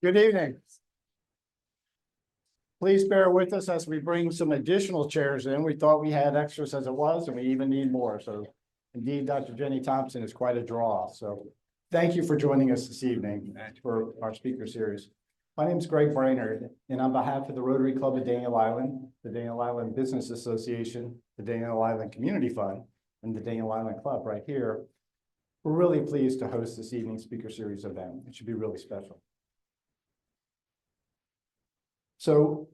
Good evening. Please bear with us as we bring some additional chairs in. We thought we had extras as it was, and we even need more. So indeed, Dr. Jenny Thompson is quite a draw. So thank you for joining us this evening for our speaker series. My name is Greg Brainerd, and on behalf of the Rotary Club of Daniel Island, the Daniel Island Business Association, the Daniel Island Community Fund, and the Daniel Island Club right here, we're really pleased to host this evening's speaker series event. It should be really special. So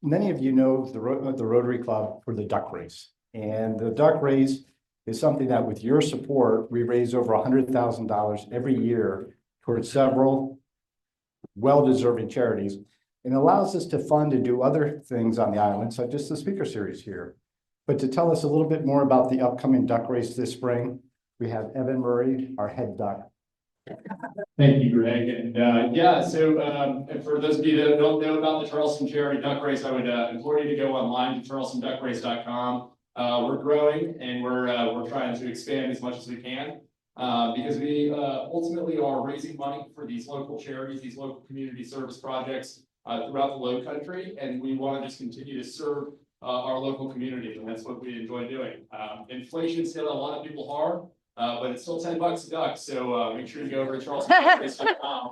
many of you know the Rotary Club for the duck race. And the duck race is something that with your support, we raise over $100,000 every year towards several well-deserving charities, and allows us to fund and do other things on the island, such as the speaker series here. But to tell us a little bit more about the upcoming duck race this spring, we have Evan Murray, our head duck. Thank you, Greg. And and for those of you that don't know about the Charleston Charity Duck Race, I would implore you to go online to charlestonduckrace.com. We're growing and we're trying to expand as much as we can because we ultimately are raising money for these local charities, these local community service projects throughout the Low Country, and we want to just continue to serve our local community, and that's what we enjoy doing. Inflation's hit a lot of people hard. But it's still $10 a duck, so make sure you go over to charleston.com.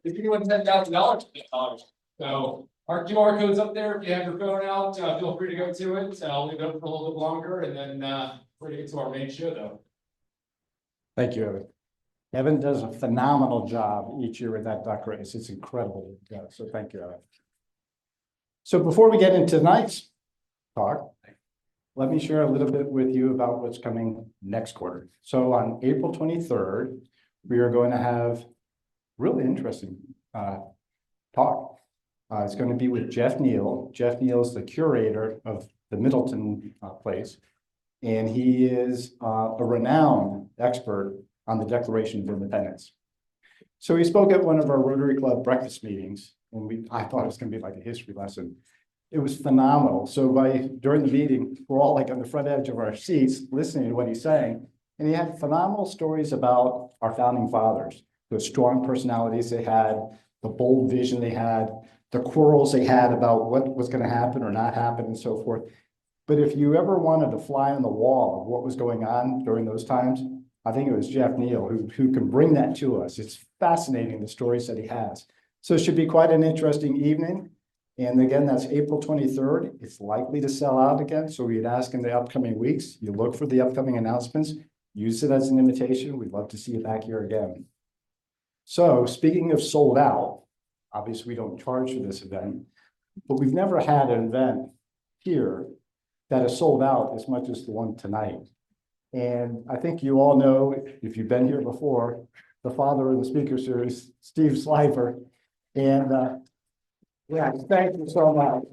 If anyone $10,000, so our QR code's up there. If you have your phone out, feel free to go to it. I'll leave it up for a little bit longer, and then we're gonna get to our main show, though. Thank you, Evan. Evan does a phenomenal job each year with that duck race. It's incredible. Yeah, so thank you, Evan. So before we get into tonight's talk, let me share a little bit with you about what's coming next quarter. So on April 23rd, we are going to have really interesting talk. It's going to be with Jeff Neal. Jeff Neal is the curator of the Middleton place, and he is a renowned expert on the Declaration of Independence. So he spoke at one of our Rotary Club breakfast meetings, and I thought it was going to be like a history lesson. It was phenomenal. So during the meeting, we're all like on the front edge of our seats listening to what he's saying. And he had phenomenal stories about our founding fathers, the strong personalities they had, the bold vision they had, the quarrels they had about what was going to happen or not happen and so forth. But if you ever wanted to fly on the wall of what was going on during those times, I think it was Jeff Neal who can bring that to us. It's fascinating, the stories that he has. So it should be quite an interesting evening. And again, that's April 23rd. It's likely to sell out again. So we'd ask in the upcoming weeks, you look for the upcoming announcements, use it as an invitation. We'd love to see you back here again. So speaking of sold out, obviously we don't charge for this event, but we've never had an event here that is sold out as much as the one tonight. And I think you all know, if you've been here before, the father of the speaker series, Steve Slifer. And yeah, thank you so much.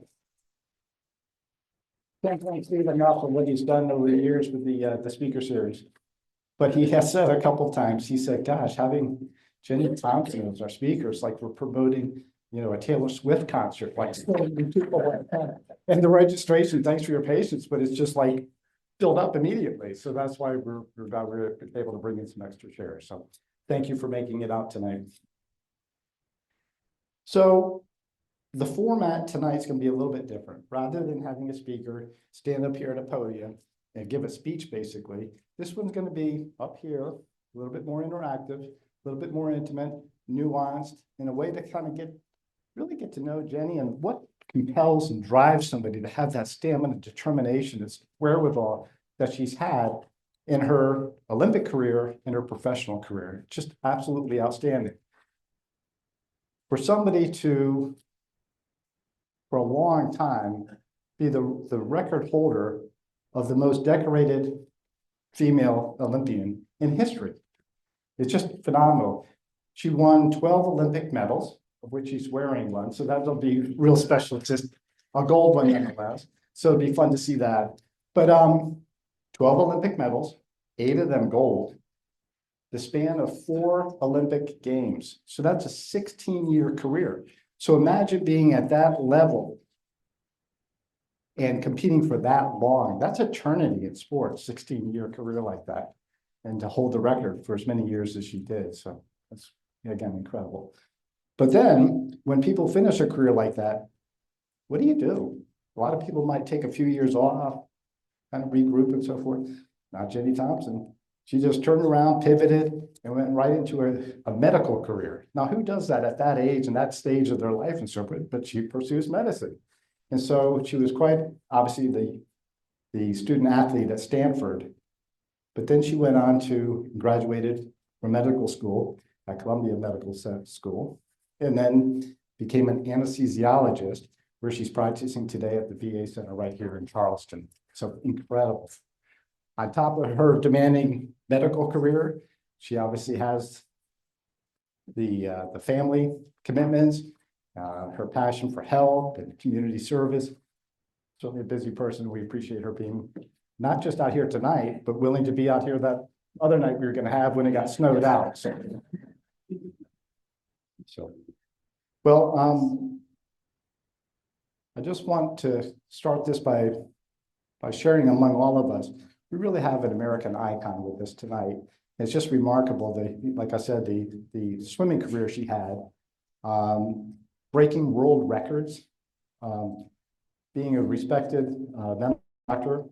Can't thank Steve enough for what he's done over the years with the speaker series. But he has said a couple of times, he said, gosh, having Jenny Thompson as our speaker is like we're promoting, a Taylor Swift concert, like so many people like that. And the registration, thanks for your patience, but it's just like filled up immediately. So that's why we're able to bring in some extra chairs. So thank you for making it out tonight. So the format tonight is going to be a little bit different. Rather than having a speaker stand up here at a podium and give a speech, basically, this one's going to be up here, a little bit more interactive, a little bit more intimate, nuanced, in a way to kind of really get to know Jenny and what compels and drives somebody to have that stamina, determination, this wherewithal that she's had in her Olympic career and her professional career. Just absolutely outstanding. For somebody to, for a long time, be the record holder of the most decorated female Olympian in history. It's just phenomenal. She won 12 Olympic medals, of which she's wearing one, so that'll be real special. It's just a gold one nonetheless. So it'd be fun to see that. But 12 Olympic medals, 8 of them gold, the span of 4 Olympic Games. So that's a 16-year career. So imagine being at that level and competing for that long. That's eternity in sports, 16-year career like that. And to hold the record for as many years as she did. So that's, again, incredible. But then when people finish a career like that, what do? A lot of people might take a few years off, kind of regroup and so forth. Not Jenny Thompson. She just turned around, pivoted, and went right into a medical career. Now, who does that at that age and that stage of their life and so forth? But she pursues medicine. And so she was quite obviously the student athlete at Stanford. But then she went on to graduated from medical school at Columbia Medical School, and then became an anesthesiologist, where she's practicing today at the VA Center right here in Charleston. So incredible. On top of her demanding medical career, she obviously has the family commitments, her passion for health and community service. Certainly a busy person. We appreciate her being not just out here tonight, but willing to be out here that other night we were going to have when it got snowed out. So, well, I just want to start this by sharing among all of us. We really have an American icon with us tonight. It's just remarkable. Like I said, the swimming career she had, breaking world records, being a respected doctor,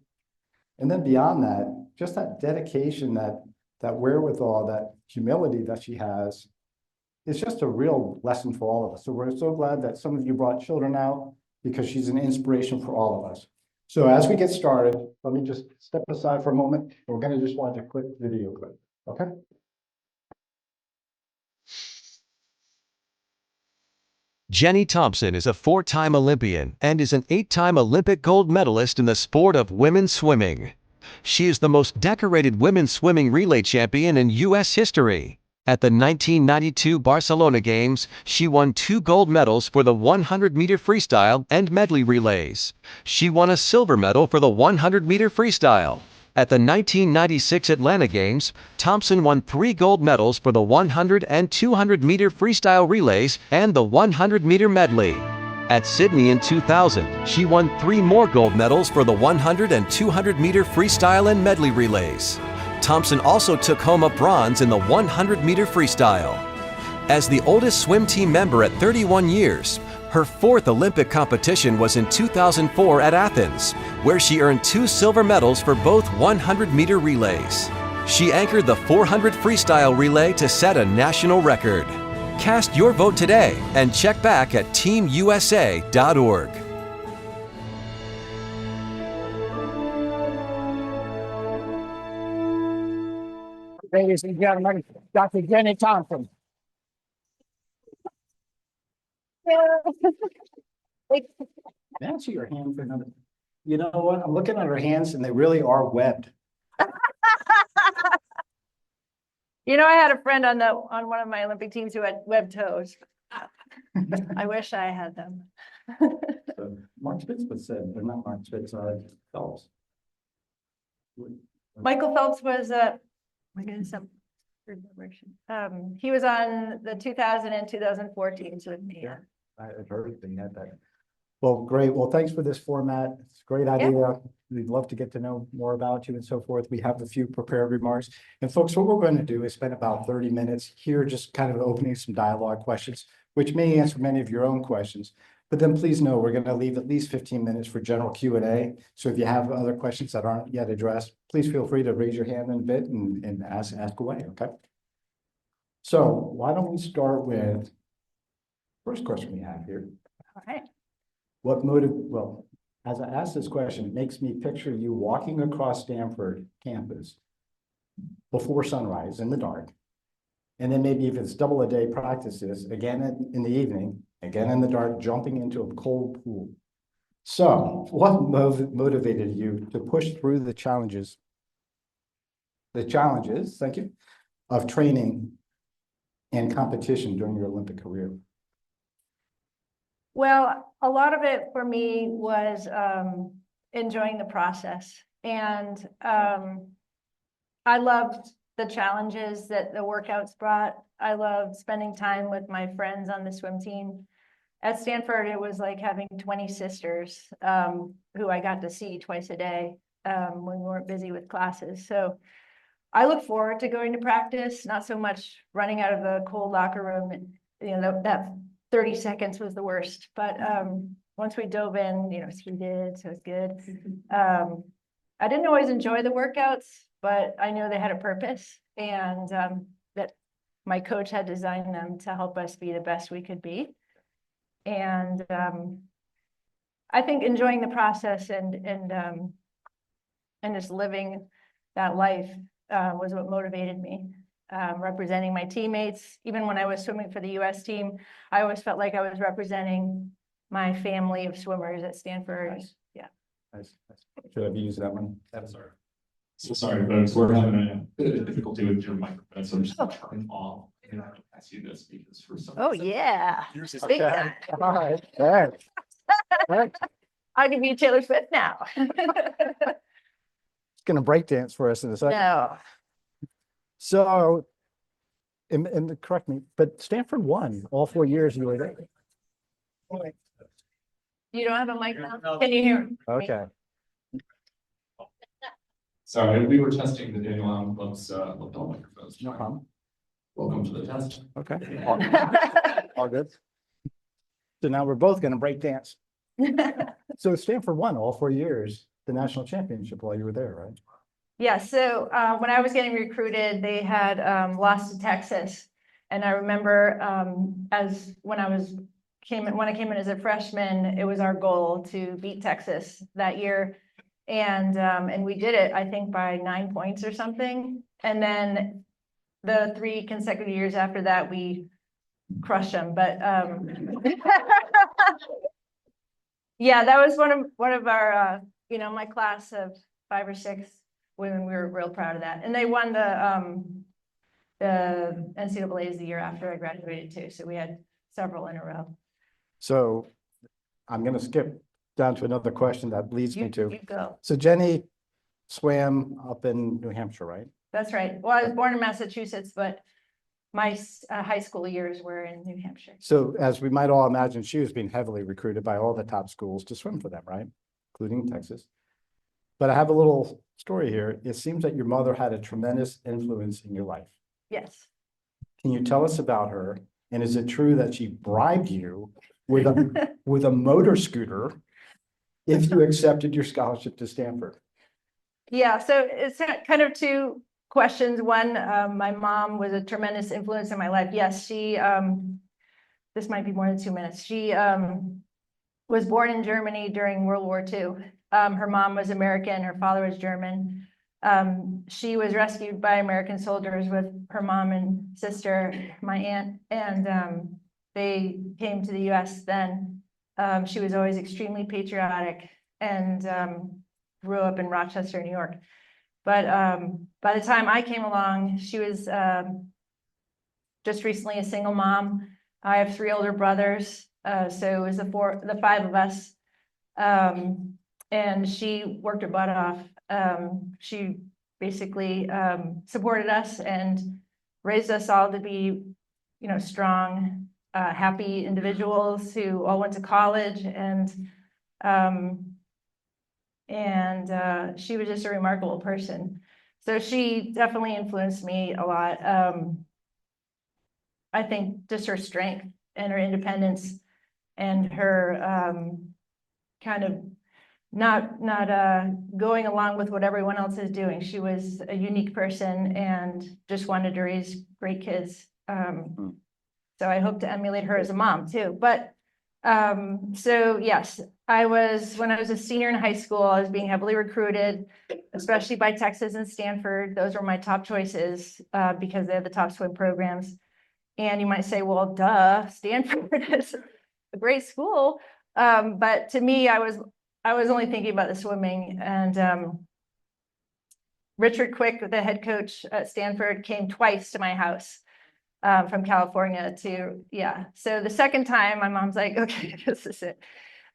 and then beyond that, just that dedication, that wherewithal, that humility that she has, is just a real lesson for all of us. So we're so glad that some of you brought children out, because she's an inspiration for all of us. So as we get started, let me just step aside for a moment. We're going to just watch a quick video clip, okay? Jenny Thompson is a 4-time Olympian and is an 8-time Olympic gold medalist in the sport of women's swimming. She is the most decorated women's swimming relay champion in U.S. history. At the 1992 Barcelona Games, she won 2 gold medals for the 100-meter freestyle and medley relays. She won a silver medal for the 100-meter freestyle. At the 1996 Atlanta Games, Thompson won 3 gold medals for the 100 and 200-meter freestyle relays and the 100-meter medley. At Sydney in 2000, she won 3 more gold medals for the 100 and 200-meter freestyle and medley relays. Thompson also took home a bronze in the 100-meter freestyle. As the oldest swim team member at 31 years, her 4th Olympic competition was in 2004 at Athens, where she earned 2 silver medals for both 100-meter relays. She anchored the 400 freestyle relay to set a national record. Cast your vote today and check back at teamusa.org. Ladies and gentlemen, Dr. Jenny Thompson. Answer your hand for another. You know what? I'm looking at her hands and they really are webbed. You know, I had a friend on one of my Olympic teams who had webbed toes. I wish I had them. So Mark Spitz was said, they're not Mark Spitz, Phelps. Michael Phelps was he was on the 2000 and 2014 with me. Yeah, I've heard they had that. Well, great. Well, thanks for this format. It's a great idea. We'd love to get to know more about you and so forth. We have a few prepared remarks. And folks, what we're going to do is spend about 30 minutes here, just kind of opening some dialogue questions, which may answer many of your own questions. But then please know we're going to leave at least 15 minutes for general Q&A. So if you have other questions that aren't yet addressed, please feel free to raise your hand in a bit and ask away, okay? So why don't we start with first question we have here. All right. Well, as I ask this question, it makes me picture you walking across Stanford campus before sunrise in the dark. And then maybe if it's double a day practices, again in the evening, again in the dark, jumping into a cold pool. So what motivated you to push through the challenges, thank you, of training and competition during your Olympic career? Well, a lot of it for me was enjoying the process. And I loved the challenges that the workouts brought. I loved spending time with my friends on the swim team. At Stanford, it was like having 20 sisters who I got to see twice a day when we weren't busy with classes. So I look forward to going to practice, not so much running out of the cold locker room that 30 seconds was the worst, but, once we dove in, it's heated, so it's good. I didn't always enjoy the workouts, but I knew they had a purpose, and, that my coach had designed them to help us be the best we could be. And, I think enjoying the process and just living that life, was what motivated me. Representing my teammates, even when I was swimming for the US team, I always felt like I was representing my family of swimmers at Stanford. Nice. Yeah. Nice. Should have used that one. Sorry. So sorry, folks, we're having a bit of difficulty with your microphone, so I'm just gonna turn off. And I can ask you this because for some. Oh, reason- yeah. Yours is- Big time. All right. All right. I'll give you Taylor Swift now. It's gonna break dance for us in a second. No, So, and correct me, but Stanford won all 4 years you were there. you don't have a mic now? Can you hear me? Okay. Sorry, we were testing the Daniel Allen Club's lapel microphones. No problem. Welcome to the test. Okay. All good. So now we're both gonna break dance. So Stanford won all 4 years, the national championship while you were there, right? Yeah, so when I was getting recruited, they had lost to Texas. And I remember when I came in as a freshman, it was our goal to beat Texas that year. And we did it, I think, by 9 points or something. And then the 3 consecutive years after that, we crushed them. But yeah, that was one of our my class of 5 or 6 women. We were real proud of that. And they won the NCAAs the year after I graduated too. So we had several in a row. So I'm gonna skip down to another question that leads me to. You go. So Jenny swam up in New Hampshire, right? That's right. Well, I was born in Massachusetts, but my high school years were in New Hampshire. So as we might all imagine, she was being heavily recruited by all the top schools to swim for them, right? Including Texas. But I have a little story here. It seems that your mother had a tremendous influence in your life. Yes. Can you tell us about her? And is it true that she bribed you with a motor scooter if you accepted your scholarship to Stanford? Yeah, so it's kind of 2 questions. One, my mom was a tremendous influence in my life. Yes, she, this might be more than 2 minutes. She was born in Germany during World War II. Her mom was American, her father was German. She was rescued by American soldiers with her mom and sister, my aunt, and they came to the US then. She was always extremely patriotic and grew up in Rochester, New York. But by the time I came along, she was just recently a single mom. I have 3 older brothers, so it was the 5 of us. And she worked her butt off. She basically supported us and raised us all to be, strong, happy individuals who all went to college, and she was just a remarkable person. So she definitely influenced me a lot. I think just her strength and her independence and her kind of not going along with what everyone else is doing. She was a unique person and just wanted to raise great kids. So I hope to emulate her as a mom too. But so yes, when I was a senior in high school, I was being heavily recruited, especially by Texas and Stanford. Those were my top choices because they had the top swim programs. And you might say, well, duh, Stanford is a great school. But to me, I was only thinking about the swimming. And Richard Quick, the head coach at Stanford, came twice to my house from California so the second time my mom's like, okay, this is it.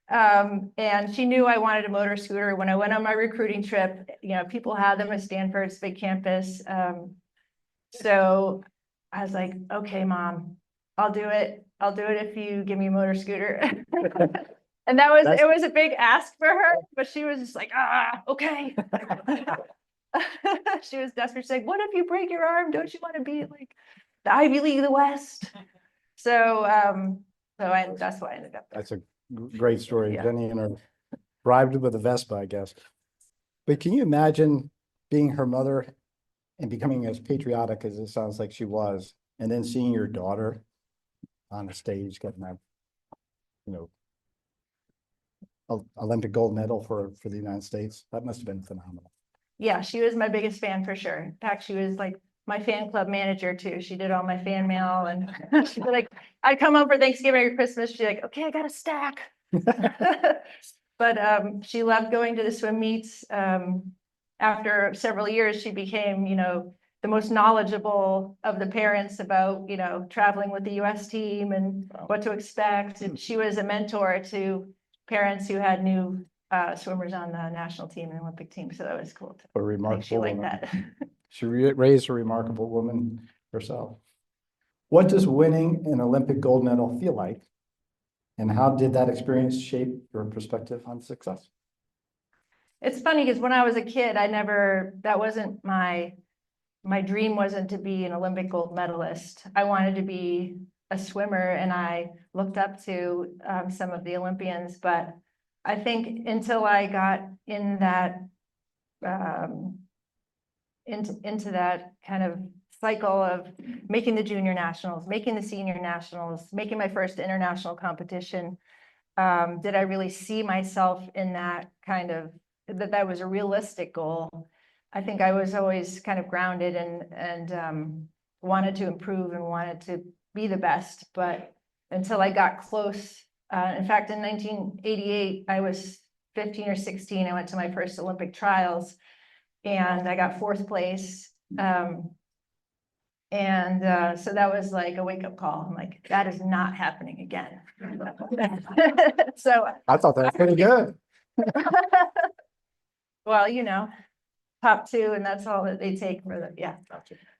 And she knew I wanted a motor scooter. When I went on my recruiting trip, people had them at Stanford's big campus. So I was like, okay, Mom, I'll do it if you give me a motor scooter. And it was a big ask for her, but she was just like, okay. She was desperate. She's like, what if you break your arm? Don't you want to be like the Ivy League of the West? So, that's why I ended up there. That's a great story. Yeah. Jenny and her arrived with a Vespa, I guess. But can you imagine being her mother and becoming as patriotic as it sounds like she was, and then seeing your daughter on the stage getting that, Olympic gold medal for the United States? That must have been phenomenal. Yeah, she was my biggest fan for sure. In fact, she was like my fan club manager too. She did all my fan mail, and she'd be like, I'd come home for Thanksgiving or Christmas. She's like, okay, I got a stack. But she loved going to the swim meets. After several years, she became, the most knowledgeable of the parents about, traveling with the US team and what to expect. And she was a mentor to parents who had new swimmers on the national team and Olympic team. So that was cool. A I think remarkable she liked woman. that. She raised a remarkable woman herself. What does winning an Olympic gold medal feel like? And how did that experience shape your perspective on success? It's funny because when I was a kid, that wasn't my dream wasn't to be an Olympic gold medalist. I wanted to be a swimmer, and I looked up to some of the Olympians, but I think until I got in that into that kind of cycle of making the junior nationals, making the senior nationals, making my first international competition, did I really see myself in that kind of, that was a realistic goal. I think I was always kind of grounded and wanted to improve and wanted to be the best, but until I got close, in fact, in 1988, I was 15 or 16, I went to my first Olympic trials, and I got 4th place. So that was like a wake-up call. I'm like, that is not happening again. So I thought that was pretty good. well, top 2, and that's all that they take for the, yeah.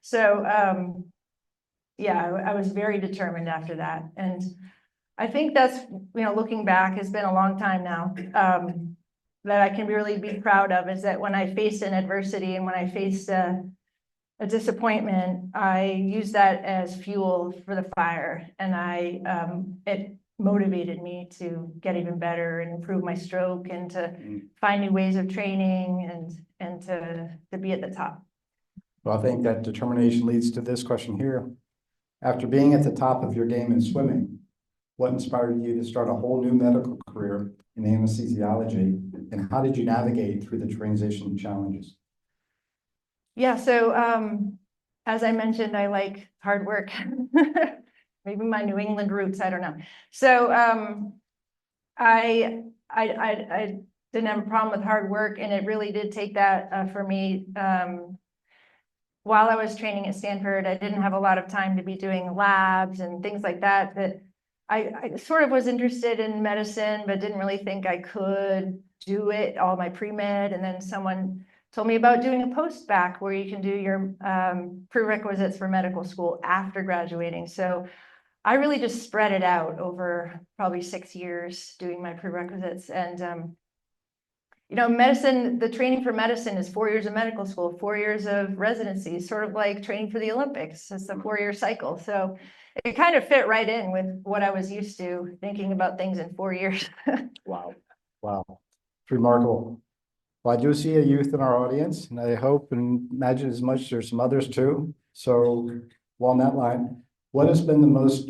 So yeah, I was very determined after that. And I think that's, looking back, has been a long time now, that I can really be proud of, is that when I faced an adversity and when I faced a disappointment, I used that as fuel for the fire, and it motivated me to get even better and improve my stroke and to find new ways of training and to be at the top. Well, I think that determination leads to this question here. After being at the top of your game in swimming, what inspired you to start a whole new medical career in anesthesiology, and how did you navigate through the transition challenges? Yeah, so as I mentioned, I like hard work. Maybe my New England roots, I don't know. So I didn't have a problem with hard work, and it really did take that for me. While I was training at Stanford, I didn't have a lot of time to be doing labs and things like that, that I sort of was interested in medicine, but didn't really think I could do it, all my pre-med. And then someone told me about doing a post-bac where you can do your prerequisites for medical school after graduating. So I really just spread it out over probably 6 years doing my prerequisites. And medicine, the training for medicine is 4 years of medical school, 4 years of residency, sort of like training for the Olympics. It's a 4-year cycle. So it kind of fit right in with what I was used to, thinking about things in 4 years. Wow. Wow. It's remarkable. Well, I do see a youth in our audience, and I hope and imagine as much there's some others too. So along that line, what has been the most,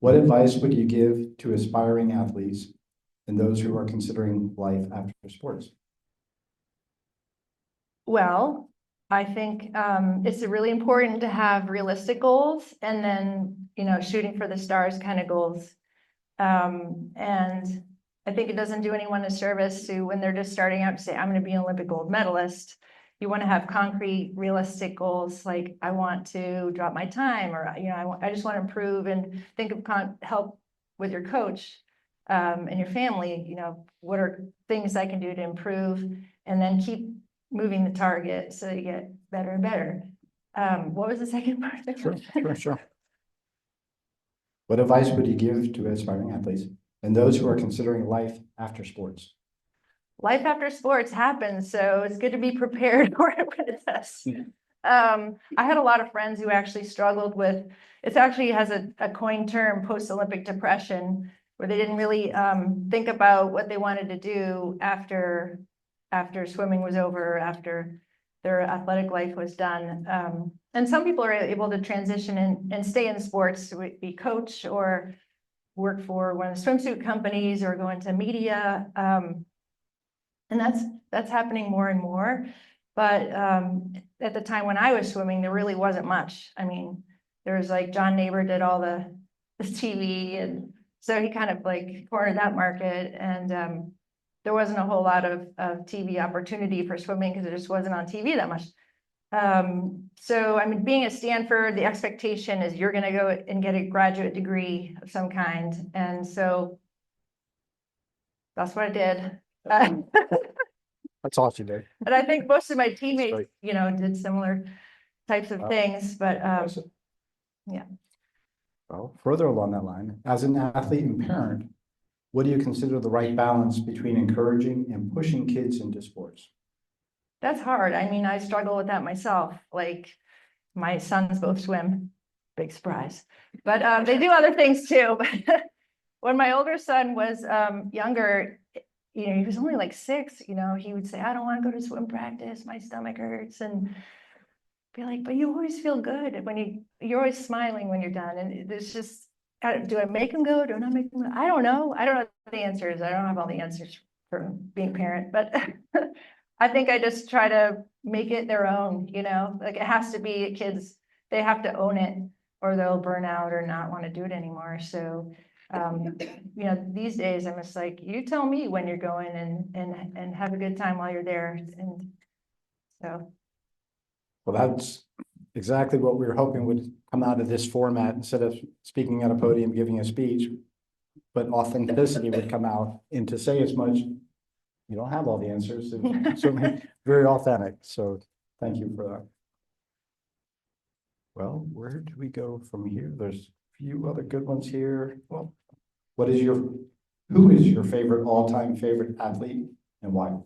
what advice would you give to aspiring athletes and those who are considering life after sports? Well, I think it's really important to have realistic goals, and then, shooting for the stars kind of goals. And I think it doesn't do anyone a service to, when they're just starting out, to say, I'm going to be an Olympic gold medalist. You want to have concrete, realistic goals, like I want to drop my time, or I just want to improve, and think of help with your coach and your family. What are things I can do to improve, and then keep moving the target so you get better and better. What was the second part of the question? Sure. What advice would you give to aspiring athletes and those who are considering life after sports? Life after sports happens, so it's good to be prepared for it when it does. I had a lot of friends who actually struggled with, it actually has a coined term, post-Olympic depression, where they didn't really think about what they wanted to do after swimming was over, after their athletic life was done. And some people are able to transition and stay in sports, to be coach or work for one of the swimsuit companies or go into media. And that's happening more and more. But at the time when I was swimming, there really wasn't much. I mean, there was like John Neighbor did all the TV, and so he kind of like cornered that market. And there wasn't a whole lot of TV opportunity for swimming because it just wasn't on TV that much. So I mean, being at Stanford, the expectation is you're going to go and get a graduate degree of some kind. And so that's what I did. That's all she did. And I think most of my teammates, Right. you know, did similar types of things, but yeah. Well, further along that line, as an athlete and parent, what do you consider the right balance between encouraging and pushing kids into sports? That's hard. I mean, I struggle with that myself. Like my sons both swim, big surprise, but they do other things too. When my older son was younger, you know, he was only like 6, you know, he would say, I don't want to go to swim practice. My stomach hurts. And be like, but you always feel good when you're always smiling when you're done. And it's just, do I make him go? Do I not make him go? I don't know. I don't know the answers. I don't have all the answers for being a parent, but I think I just try to make it their own, you know, like it has to be kids, they have to own it or they'll burn out or not want to do it anymore. So, you know, these days I'm just like, you tell me when you're going and have a good time while you're there. And so. Well, that's exactly what we were hoping would come out of this format, instead of speaking at a podium, giving a speech, but authenticity would come out. And to say as much, you don't have all the answers, it's certainly very authentic. So thank you for that. Well, where do we go from here? There's a few other good ones here. Well, who is your favorite, all-time favorite athlete and why?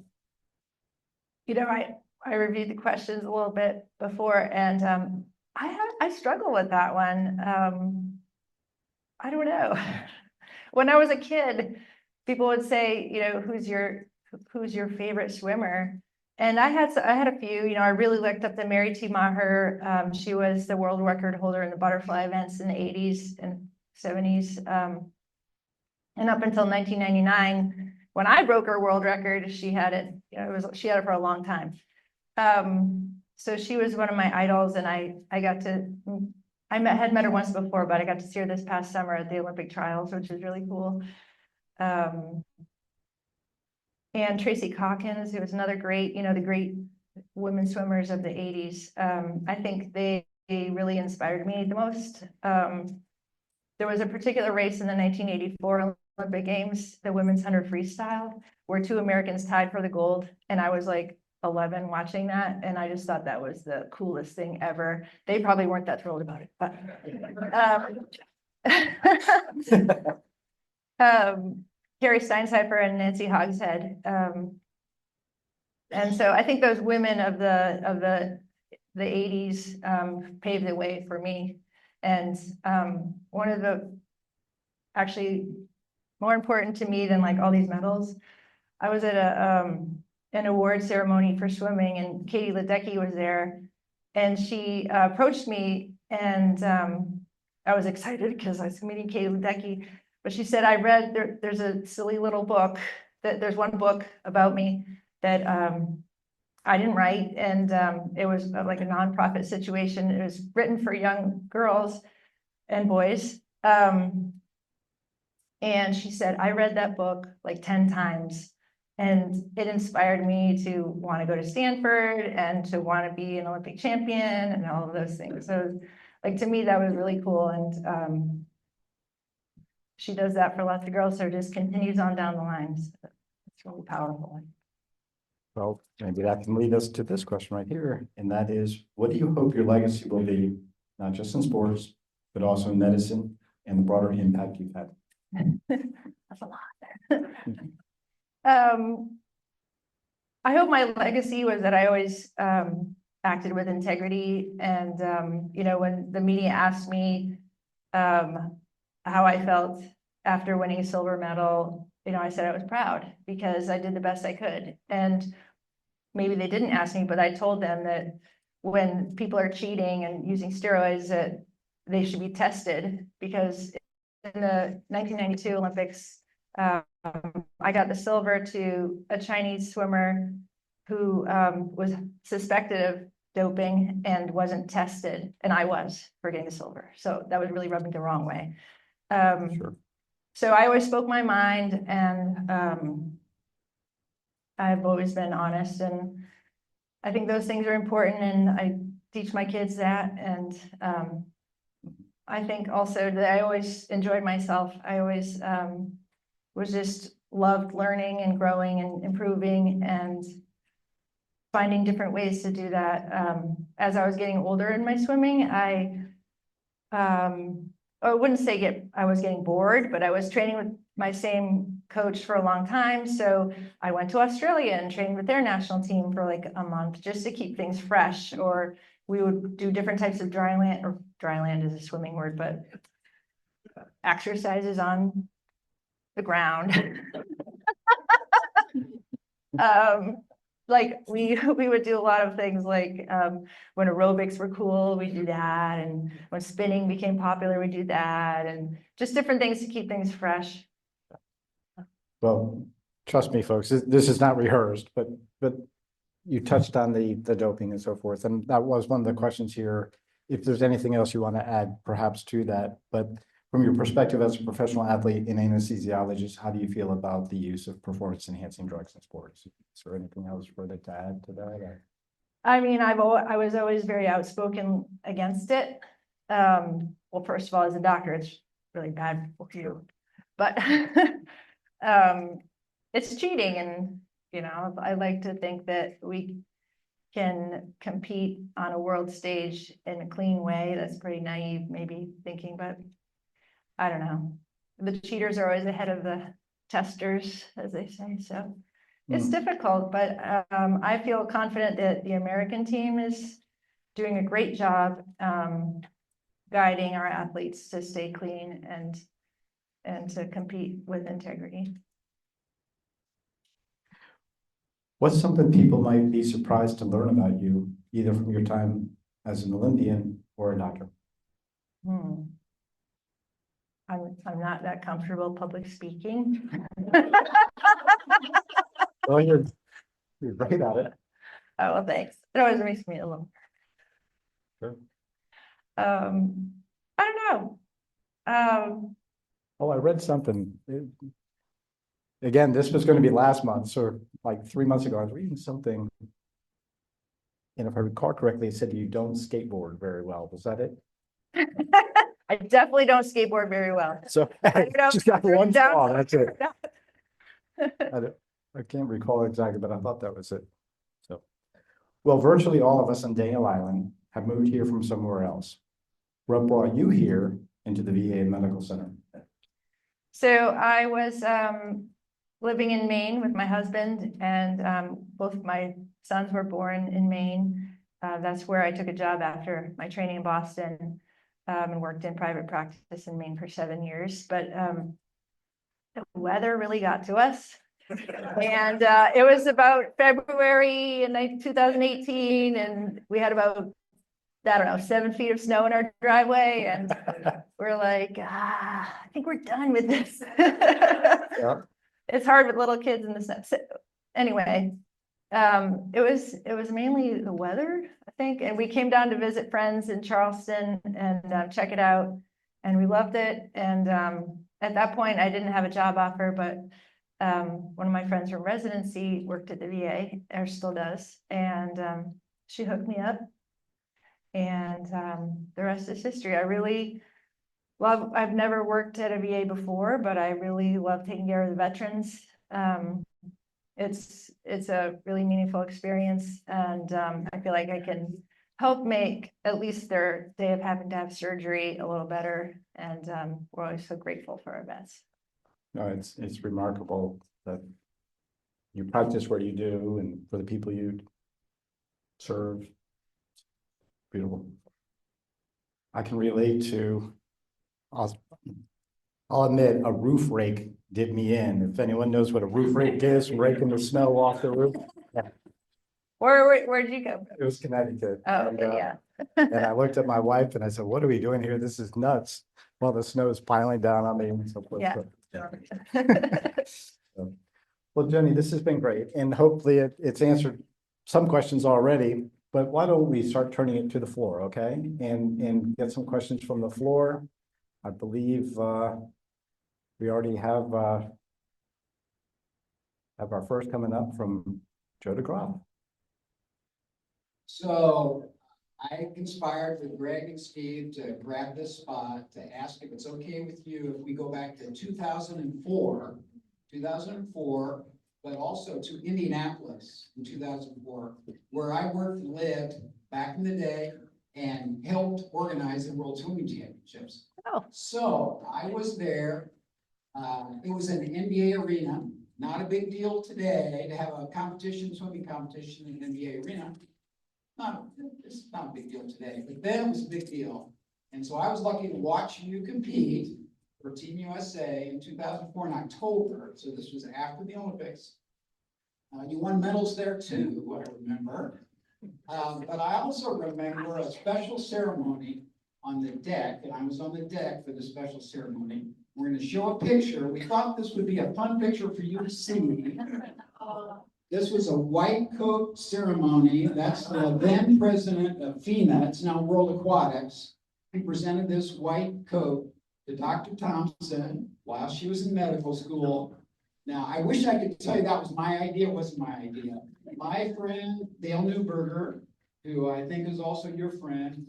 You know, I reviewed the questions a little bit before, and I struggle with that one. I don't know. When I was a kid, people would say, you know, who's your favorite swimmer? And I had a few. You know, I really looked up to Mary T. Maher. She was the world record holder in the butterfly events in the 80s and 70s. And up until 1999, when I broke her world record, she had it. You know, she had it for a long time. So she was one of my idols, and I had met her once before, but I got to see her this past summer at the Olympic trials, which is really cool. And Tracy Calkins, who was another great, you know, the great women swimmers of the 80s. I think they really inspired me the most. There was a particular race in the 1984 Olympic Games, the women's 100 freestyle, where 2 Americans tied for the gold. And I was like 11 watching that. And I just thought that was the coolest thing ever. They probably weren't that thrilled about it, but Carrie Steinsheifer and Nancy Hogshead. And so I think those women of the 80s paved the way for me. And one of the, actually more important to me than like all these medals, I was at an award ceremony for swimming, and Katie Ledecky was there, and she approached me, and I was excited because I was meeting Katie Ledecky. But she said, I read there's a silly little book, that there's one book about me that I didn't write, and it was like a nonprofit situation. It was written for young girls and boys. And she said, I read that book like 10 times, and it inspired me to want to go to Stanford and to want to be an Olympic champion and all of those things. So like, to me, that was really cool. And she does that for lots of girls, so it just continues on down the line. So it's really powerful. Well, maybe that can lead us to this question right here. And that is, what do you hope your legacy will be, not just in sports, but also in medicine and the broader impact you've had? That's a lot. I hope my legacy was that I always acted with integrity. And, you know, when the media asked me how I felt after winning a silver medal, you know, I said I was proud because I did the best I could. And maybe they didn't ask me, but I told them that when people are cheating and using steroids, that they should be tested, because in the 1992 Olympics, I got the silver to a Chinese swimmer who was suspected of doping and wasn't tested, and I was, for getting the silver. So that was really rubbing the wrong way. Sure. So I always spoke my mind, and I've always been honest, and I think those things are important, and I teach my kids that. And I think also that I always enjoyed myself. I always was just loved learning and growing and improving and finding different ways to do that. As I was getting older in my swimming, I wouldn't say I was getting bored, but I was training with my same coach for a long time. So I went to Australia and trained with their national team for like a month just to keep things fresh. Or we would do different types of dry land is a swimming word, but exercises on the ground. Like we would do a lot of things, like when aerobics were cool, we do that, and when spinning became popular, we do that, and just different things to keep things fresh. Well, trust me, folks, this is not rehearsed, but you touched on the doping and so forth, and that was one of the questions here. If there's anything else you want to add, perhaps to that, but from your perspective as a professional athlete and anesthesiologist, how do you feel about the use of performance-enhancing drugs in sports? Is there anything else further to add to that? I mean, I was always very outspoken against it. Well, first of all, as a doctor, it's really bad for you, but it's cheating, and you know, I like to think that we can compete on a world stage in a clean way. That's pretty naive, maybe thinking, but I don't know. The cheaters are always ahead of the testers, as they say. So it's difficult, but I feel confident that the American team is doing a great job guiding our athletes to stay clean and to compete with integrity. What's something people might be surprised to learn about you, either from your time as an Olympian or a doctor? I'm not that comfortable public speaking. Well, you're great at it. Oh, well, thanks. It always makes me a little. Sure. I don't know. Oh, I read something. Again, this was going to be last month, so like 3 months ago, I was reading something. And if I recall correctly, it said you don't skateboard very well. Was that it? I definitely don't skateboard very well. So I don't know. just got one flaw, that's it. No. I can't recall exactly, but I thought that was it. So, well, virtually all of us on Daniel Island have moved here from somewhere else. What brought you here into the VA Medical Center? So I was living in Maine with my husband, and both my sons were born in Maine. That's where I took a job after my training in Boston, and worked in private practice in Maine for 7 years. But the weather really got to us. And it was about February in 2018, and we had about, I don't know, 7 feet of snow in our driveway, and we're like, I think we're done with this. Yeah. It's hard with little kids in the snow. So anyway, it was mainly the weather, I think, and we came down to visit friends in Charleston and check it out, and we loved it. And at that point, I didn't have a job offer, but one of my friends from residency worked at the VA, or still does, and she hooked me up, and the rest is history. I really love, I've never worked at a VA before, but I really love taking care of the veterans. It's a really meaningful experience, and I feel like I can help make at least their day of having to have surgery a little better, and we're always so grateful for our vets. No, it's remarkable that you practice what you do and for the people you serve. Beautiful. I can relate to, I'll admit, a roof rake did me in. If anyone knows what a roof rake is, raking the snow off the roof. Where'd you go? It was Connecticut. Oh, And, okay, yeah. and I looked at my wife and I said, what are we doing here? This is nuts. Well, the snow is piling down on me and so forth. Yeah. So, well, Jenny, this has been great, and hopefully it's answered some questions already, but why don't we start turning it to the floor, okay? And get some questions from the floor. I believe we already have our first coming up from Joe DeGraw. So I conspired with Greg and Steve to grab this spot to ask if it's okay with you if we go back to 2004, but also to Indianapolis in 2004, where I worked and lived back in the day and helped organize the World Swimming Championships. Oh. So I was there. It was in the NBA arena. Not a big deal today to have a competition, swimming competition in the NBA arena. It's not a big deal today, but then it was a big deal. And so I was lucky to watch you compete for Team USA in 2004 in October. So this was after the Olympics. You won medals there too, I remember. But I also remember a special ceremony on the deck, and I was on the deck for the special ceremony. We're going to show a picture. We thought this would be a fun picture for you to see. This was a white coat ceremony. That's the then president of FEMA. It's now World Aquatics. He presented this white coat to Dr. Thompson while she was in medical school. Now, I wish I could tell you that was my idea. It wasn't my idea. My friend, Dale Newberger, who I think is also your friend,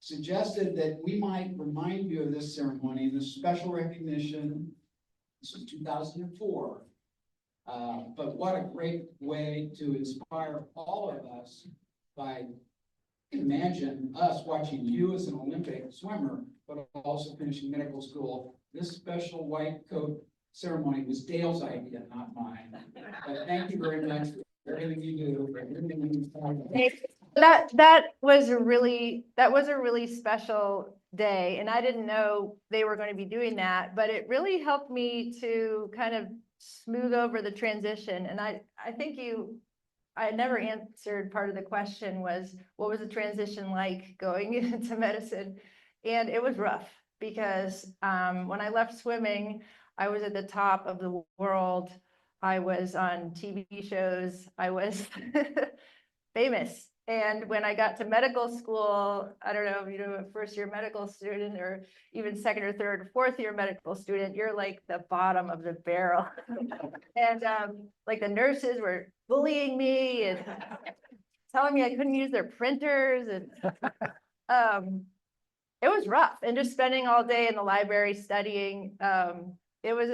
suggested that we might remind you of this ceremony, this special recognition. This was 2004. But what a great way to inspire all of us by, imagine us watching you as an Olympic swimmer, but also finishing medical school. This special white coat ceremony was Dale's idea, not mine. But thank you very much for everything you do, for everything you do. That was a really special day, and I didn't know they were going to be doing that, but it really helped me to kind of smooth over the transition. And I think I never answered part of the question was, what was the transition like going into medicine? And it was rough because when I left swimming, I was at the top of the world. I was on TV shows. I was famous. And when I got to medical school, I don't know if you know, a first-year medical student or even second or third or fourth-year medical student, you're like the bottom of the barrel. And like the nurses were bullying me and telling me I couldn't use their printers. And it was rough. And just spending all day in the library studying, it was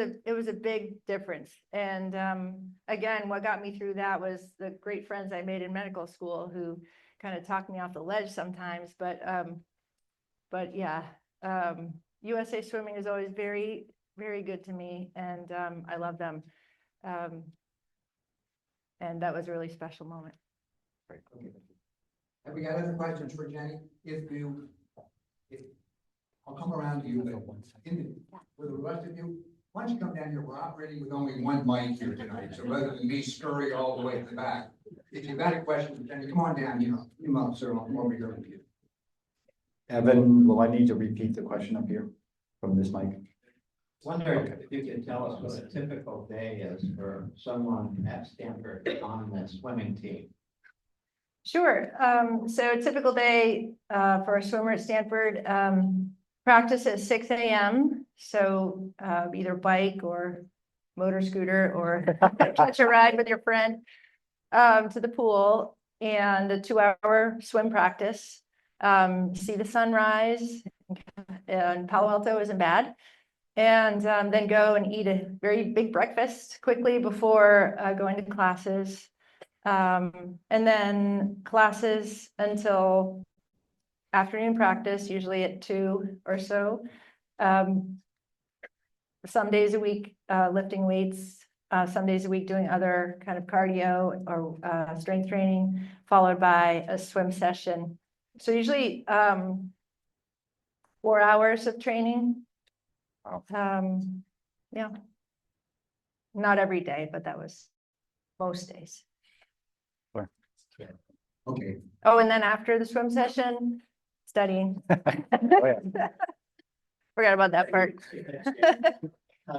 a big difference. And again, what got me through that was the great friends I made in medical school who kind of talked me off the ledge sometimes. But yeah, USA Swimming is always very, very good to me, and I love them. And that was a really special moment. Have we got other questions for Jenny? I'll come around to you, but for the rest of you, why don't you come down here? We're operating with only one mic here tonight, so rather than me scurry all the way to the back, if you've got a question for Jenny, come on down, come up, sir, I'm over here with you. Evan, will I need to repeat the question up here from this mic? Wondering if you could tell us what a typical day is for someone at Stanford on the swimming team. Sure. So a typical day for a swimmer at Stanford, practice at 6 a.m. So either bike or motor scooter or catch a ride with your friend to the pool, and a 2-hour swim practice. See the sunrise, and Palo Alto isn't bad. And then go and eat a very big breakfast quickly before going to classes. And then classes until afternoon practice, usually at 2 or so. Some days a week lifting weights, some days a week doing other kind of cardio or strength training, followed by a swim session. So usually, 4 hours of training. Wow. Yeah. Not every day, but that was most days. Okay, Oh, and then after the swim session, studying. yeah. Forgot about that part.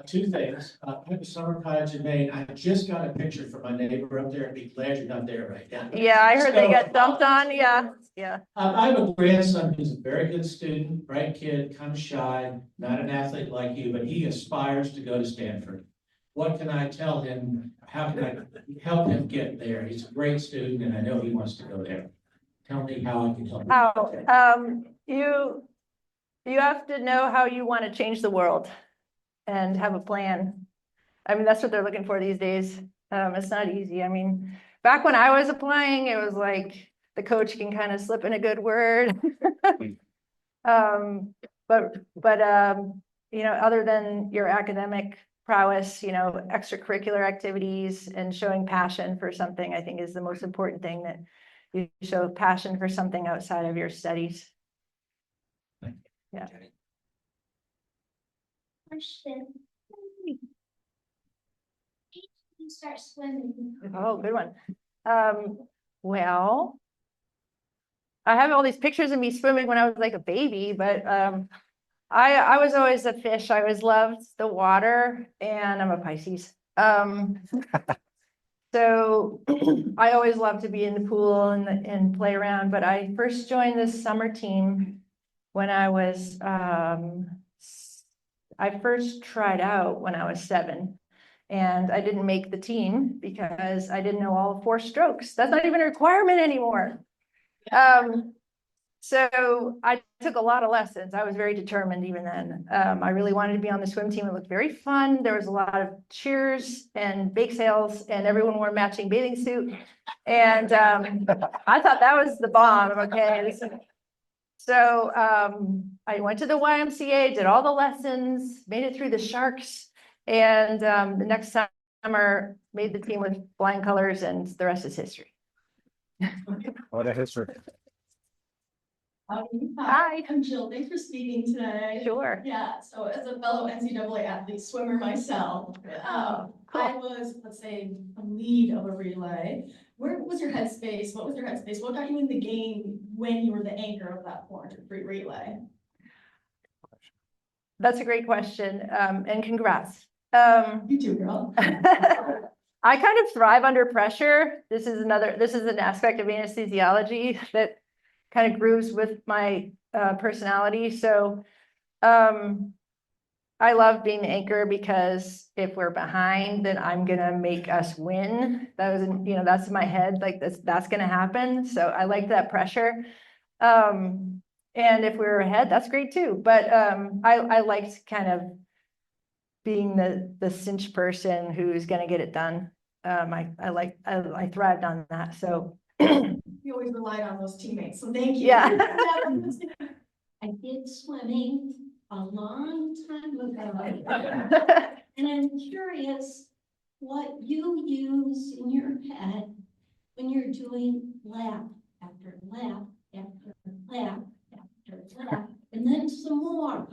Two things. I have a summer cottage in Maine. I just got a picture from my neighbor up there. I'd be glad you're not there right now. Yeah, I heard they So- got dumped on. Yeah, yeah. I have a grandson who's a very good student, bright kid, kind of shy, not an athlete like you, but he aspires to go to Stanford. What can I tell him? How can I help him get there? He's a great student and I know he wants to go there. Tell me how I can help him. You have to know how you want to change the world and have a plan. I mean, that's what they're looking for these days. It's not easy. I mean, back when I was applying, it was like the coach can kind of slip in a good word. But you know, other than your academic prowess, you know, extracurricular activities and showing passion for something, I think is the most important thing, that you show passion for something outside of your studies. Yeah. Question. You start swimming. Oh, good one. Well, I have all these pictures of me swimming when I was like a baby, but I was always a fish. I always loved the water, and I'm a Pisces. So I always loved to be in the pool and play around, but I first joined this summer team when I was, I first tried out when I was 7, and I didn't make the team because I didn't know all 4 strokes. That's not even a requirement anymore. So I took a lot of lessons. I was very determined even then. I really wanted to be on the swim team. It looked very fun. There was a lot of cheers and bake sales, and everyone wore a matching bathing suit. And I thought that was the bomb. Okay. So I went to the YMCA, did all the lessons, made it through the sharks, and the next summer made the team with flying colors, and the rest is history. What a history. Hi. I'm Jill. Thanks for speaking today. Sure. Yeah, so as a fellow NCAA athlete, swimmer myself, I was, let's say, a lead of a relay. Where was your headspace? What was your headspace? What got you in the game when you were the anchor of that 400 free relay? That's a great question, and congrats. You too, girl. I kind of thrive under pressure. This is an aspect of anesthesiology that kind of grooves with my personality. So I love being the anchor, because if we're behind, then I'm gonna make us win. That was, you know, that's in my head, like that's gonna happen. So I like that pressure. And if we're ahead, that's great too. But I liked kind of being the cinch person who's gonna get it done. I thrived on that. So You always relied on those teammates, so thank you. Yeah. I did swimming a long time ago, and I'm curious what you use in your head when you're doing lap after lap after lap after lap, and then some more.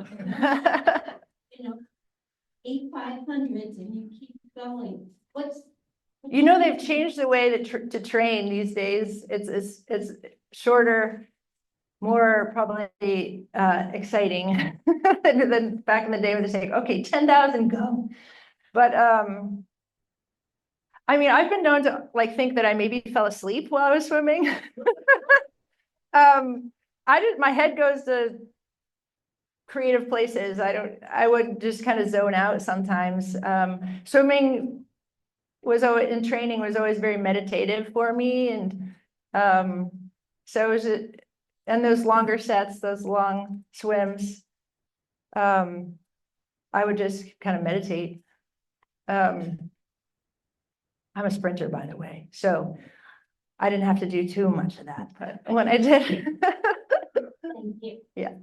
You know, 8 500s, and you keep going. You know, they've changed the way to train these days. It's shorter, more probably exciting than back in the day when they say, okay, 10,000, go. But I mean, I've been known to like think that I maybe fell asleep while I was swimming. My head goes to creative places. I would just kind of zone out sometimes. Swimming in training was always very meditative for me. And so it was, and those longer sets, those long swims, I would just kind of meditate. I'm a sprinter, by the way, so I didn't have to do too much of that, but when I did. Thank you. Yeah.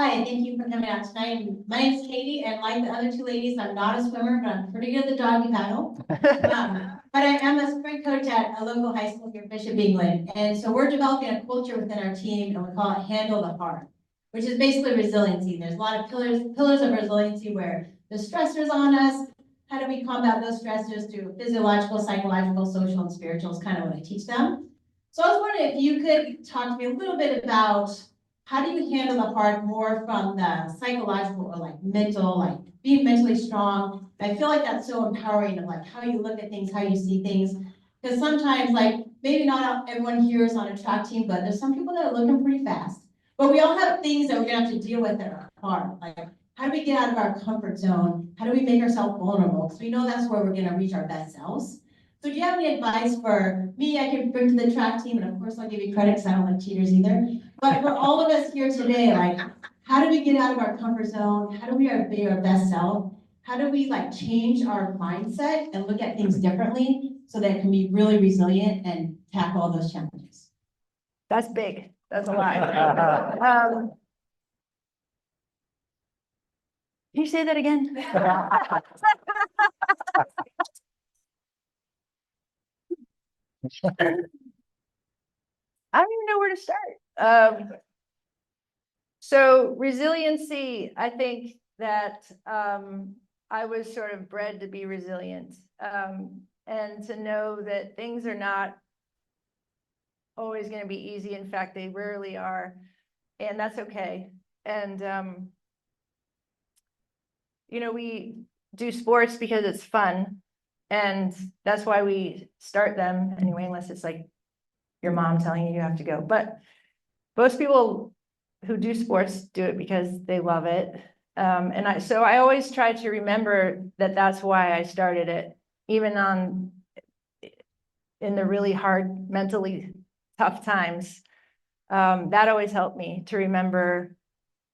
Hi, thank you for coming out tonight. My name's Katie, and like the other two ladies, I'm not a swimmer, but I'm pretty good at the doggy paddle. But I am a sprint coach at a local high school here, Bishop England. And so we're developing a culture within our team, and we call it Handle the Heart, which is basically resiliency. There's a lot of pillars of resiliency where the stressors on us, how do we combat those stressors through physiological, psychological, social, and spiritual is kind of what I teach them. So I was wondering if you could talk to me a little bit about how do you handle the heart more from the psychological or like mental, like being mentally strong? I feel like that's so empowering of like how you look at things, how you see things. Because sometimes like maybe not everyone here is on a track team, but there's some people that are looking pretty fast. But we all have things that we're gonna have to deal with in our heart. Like how do we get out of our comfort zone? How do we make ourselves vulnerable? Because we know that's where we're gonna reach our best selves. So do you have any advice for me? I can bring to the track team, and of course I'll give you credit because I don't like cheaters either. But for all of us here today, like, how do we get out of our comfort zone? How do we be our best self? How do we like change our mindset and look at things differently so that it can be really resilient and tackle all those challenges? That's big. That's a lot. Can you say that again? I don't even know where to start. So resiliency, I think that I was sort of bred to be resilient, and to know that things are not always going to be easy. In fact, they rarely are, and that's okay. And you know, we do sports because it's fun, and that's why we start them anyway, unless it's like your mom telling you have to go. But most people who do sports do it because they love it. So I always try to remember that that's why I started it, even in the really hard, mentally tough times. That always helped me to remember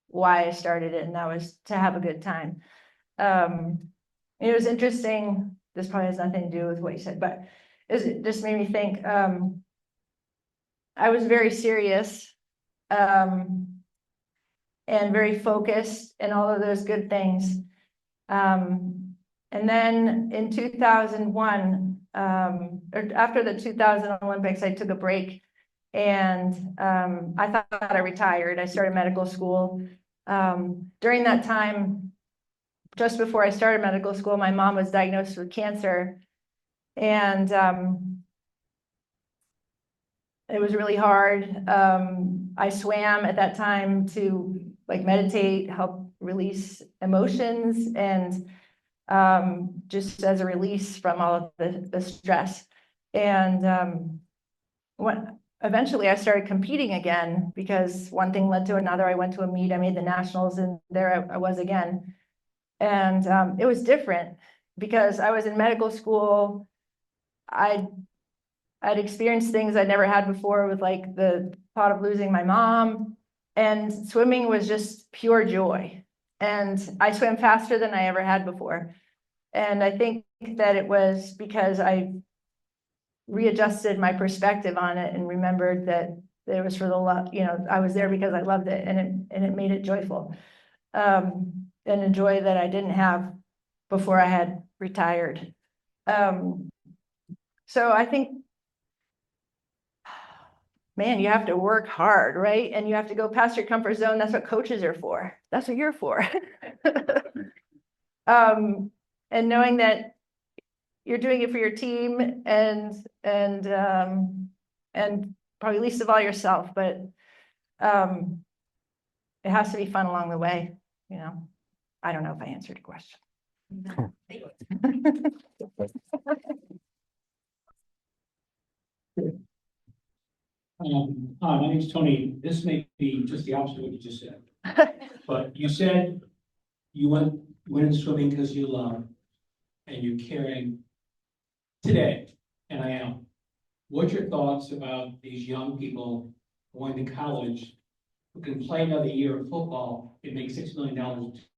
why I started it, and that was to have a good time. It was interesting. This probably has nothing to do with what you said, but it just made me think. I was very serious, and very focused and all of those good things. And then in 2001, or after the 2000 Olympics, I took a break, and I thought I retired. I started medical school. During that time, just before I started medical school, my mom was diagnosed with cancer, and it was really hard. I swam at that time to like meditate, help release emotions, and just as a release from all of the stress. And eventually I started competing again because one thing led to another. I went to a meet, I made the nationals, and there I was again. And it was different because I was in medical school. I'd experienced things I'd never had before with like the thought of losing my mom, and swimming was just pure joy. And I swam faster than I ever had before. And I think that it was because I readjusted my perspective on it and remembered that it was for the love, you know, I was there because I loved it, and it made it joyful. And a joy that I didn't have before I had retired. So I think, man, you have to work hard, right? And you have to go past your comfort zone. That's what coaches are for. That's what you're for. And knowing that you're doing it for your team and probably least of all yourself, but it has to be fun along the way, you know. I don't know if I answered your question. Hi, my name's Tony. This may be just the opposite of what you just said. But you said you went in swimming because you love, and you're caring today, and I am. What's your thoughts about these young people going to college who can play another year of football and make $6 million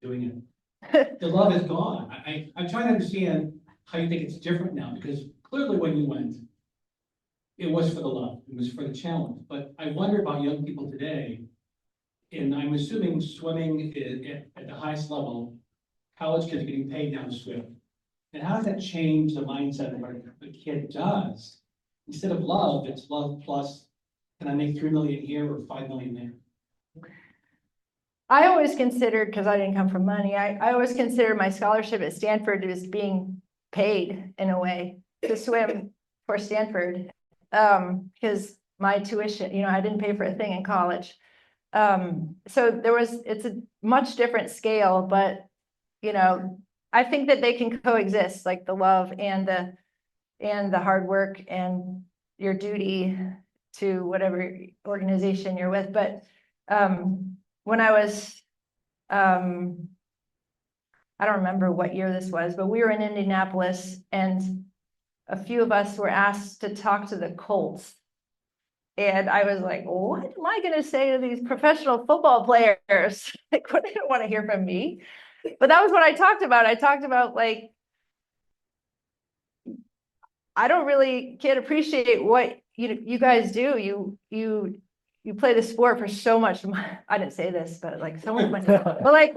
doing it? The love is gone. I'm trying to understand how you think it's different now, because clearly when you went, it was for the love, it was for the challenge. But I wonder about young people today and I'm assuming swimming is at the highest level, college kids are getting paid now to swim. And how does that change the mindset of what a kid does? Instead of love, it's love plus, can I make 3 million here or 5 million there? I always considered, because I didn't come from money, I always considered my scholarship at Stanford as being paid in a way to swim for Stanford. Because my tuition, you know, I didn't pay for a thing in college. So it's a much different scale, but, you know, I think that they can coexist, like the love and the hard work and your duty to whatever organization you're with. But when I was, I don't remember what year this was, but we were in Indianapolis and a few of us were asked to talk to the Colts. And I was like, what am I going to say to these professional football players? Like, what, they don't want to hear from me. But that was what I talked about. I talked about, like, I can't appreciate what you guys do. You play the sport for so much. I didn't say this, but like so much money. But like,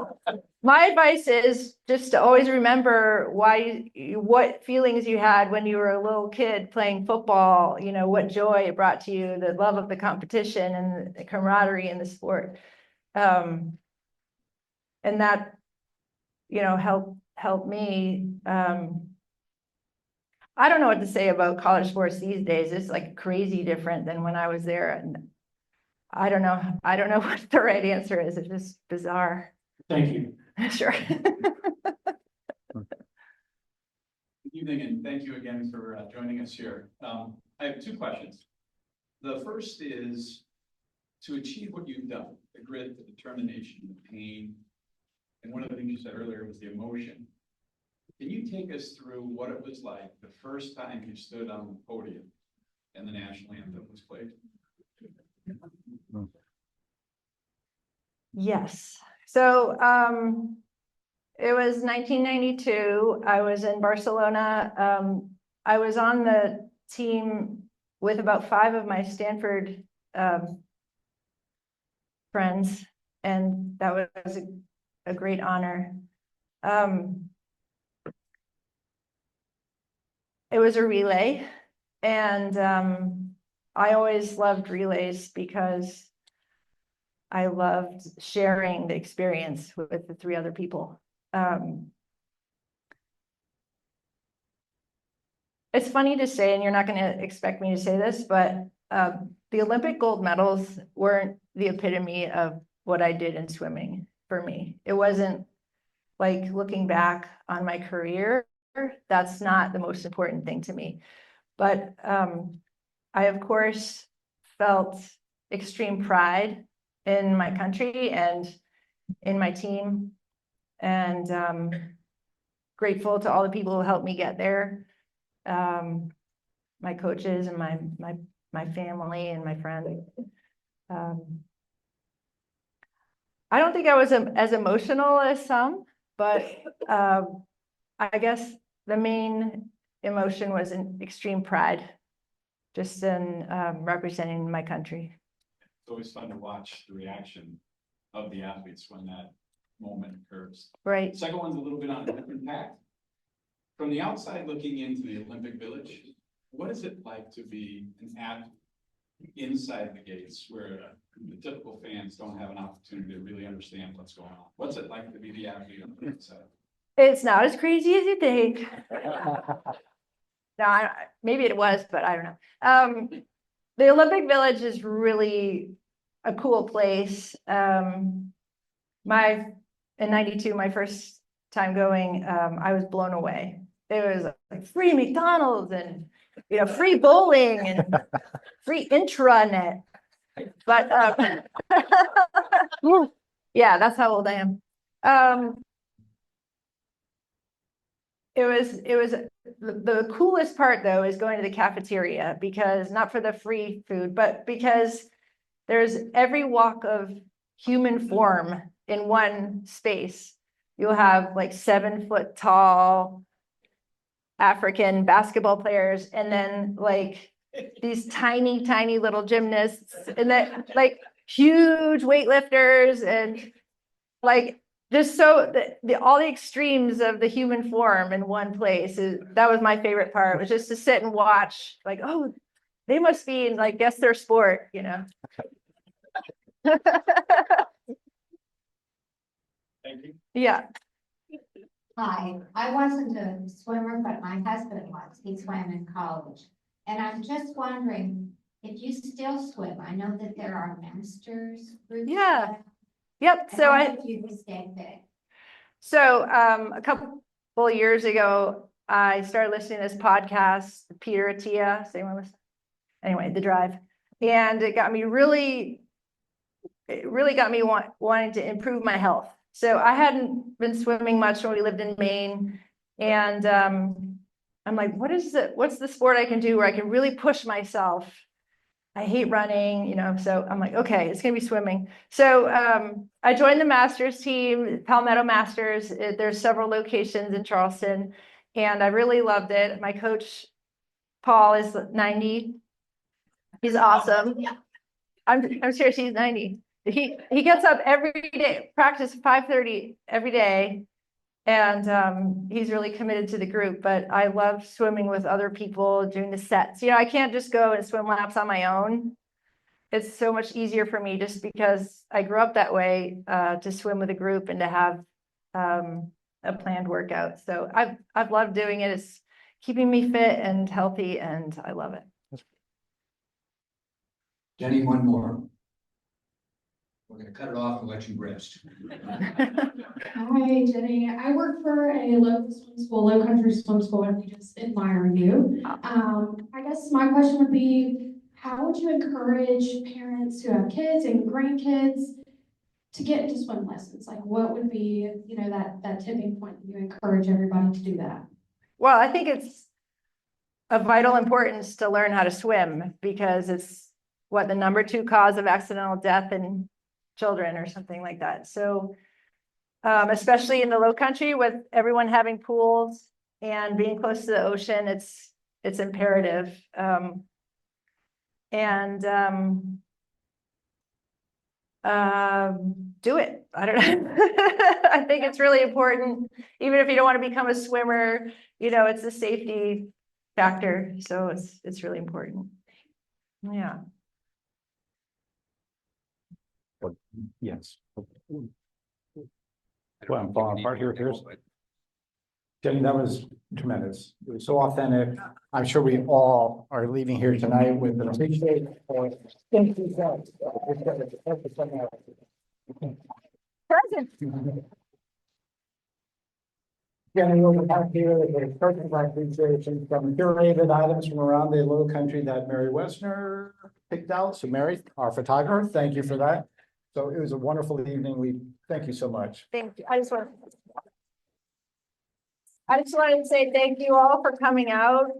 my advice is just to always remember what feelings you had when you were a little kid playing football, you know, what joy it brought to you, the love of the competition and the camaraderie in the sport. And that, you know, helped me. I don't know what to say about college sports these days. It's like crazy different than when I was there. And I don't know what the right answer is. It's just bizarre. Thank you. Sure. Good evening, and thank you again for joining us here. I have 2 questions. The first is to achieve what you've done, the grit, the determination, the pain, and one of the things you said earlier was the emotion. Can you take us through what it was like the first time you stood on the podium and the national anthem was played? Yes. So it was 1992. I was in Barcelona. I was on the team with about 5 of my Stanford friends, and that was a great honor. It was a relay, and I always loved relays because I loved sharing the experience with the 3 other people. It's funny to say, and you're not going to expect me to say this, but the Olympic gold medals weren't the epitome of what I did in swimming for me. It wasn't like looking back on my career. That's not the most important thing to me. But I, of course, felt extreme pride in my country and in my team, and grateful to all the people who helped me get there, my coaches and my family and my friends. I don't think I was as emotional as some, but I guess the main emotion was an extreme pride, just in representing my country. It's always fun to watch the reaction of the athletes when that moment occurs. Right. The second one's a little bit on impact. From the outside looking into the Olympic Village, what is it like to be an athlete inside the gates where the typical fans don't have an opportunity to really understand what's going on? What's it like to be the athlete on the inside? It's not as crazy as you think. No, maybe it was, but I don't know. The Olympic Village is really a cool place. In '92, my first time going, I was blown away. It was like free McDonald's and, you know, free bowling and free intranet. But yeah, that's how old I am. It was the coolest part, though, is going to the cafeteria, because not for the free food, but because there's every walk of human form in one space. You'll have like 7-foot tall African basketball players, and then like these tiny little gymnasts, and then like huge weightlifters and like just so all the extremes of the human form in one place. That was my favorite part, was just to sit and watch, like, oh, they must be in, like, guess their sport, you know. Thank you. Yeah. Hi, I wasn't a swimmer, but my husband was. He swam in college. And I'm just wondering if you still swim. I know that there are masters groups. Yeah. Yep. And So how did you stay fit? So a couple of years ago, I started listening to this podcast, Peter Attia. Does anyone listen? Anyway, The Drive. And it got me really wanting to improve my health. So I hadn't been swimming much when we lived in Maine. And I'm like, what's the sport I can do where I can really push myself? I hate running, you know, so I'm like, okay, it's gonna be swimming. So I joined the Masters team, Palmetto Masters. There's several locations in Charleston, and I really loved it. My coach, Paul, is 90. He's awesome. I'm serious, he's 90. He gets up every day, practice 5:30 every day. And he's really committed to the group, but I love swimming with other people, doing the sets. You know, I can't just go and swim laps on my own. It's so much easier for me just because I grew up that way, to swim with a group and to have a planned workout. So I've loved doing it. It's keeping me fit and healthy, and I love it. Jenny, one more. We're gonna cut it off and let you rest. Hi, Jenny. I work for a local swim school, low country swim school, and we just admire you. I guess my question would be, how would you encourage parents who have kids and grandkids to get into swim lessons? Like, what would be, you know, that tipping point that you encourage everybody to do that? Well, I think it's of vital importance to learn how to swim, because it's the #2 cause of accidental death in children or something like that. So especially in the low country with everyone having pools and being close to the ocean, it's imperative. Do it. I don't know. I think it's really important, even if you don't want to become a swimmer, you know, it's a safety factor. So it's really important. Yeah. Yes. Well, I'm falling apart here. Jenny, that was tremendous. It was so authentic. I'm sure we all are leaving here tonight with an appreciation for. Thank you, guys. Present. Jenny, what we have here is a personal appreciation from curated items from around the low country that Mary Wessner picked out. So Mary, our photographer, thank you for that. So it was a wonderful evening. We thank you so much. Thank you. I just wanted to say thank you all for coming out.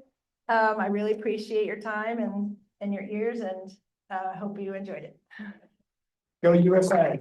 I really appreciate your time and your ears, and hope you enjoyed it. Go USA.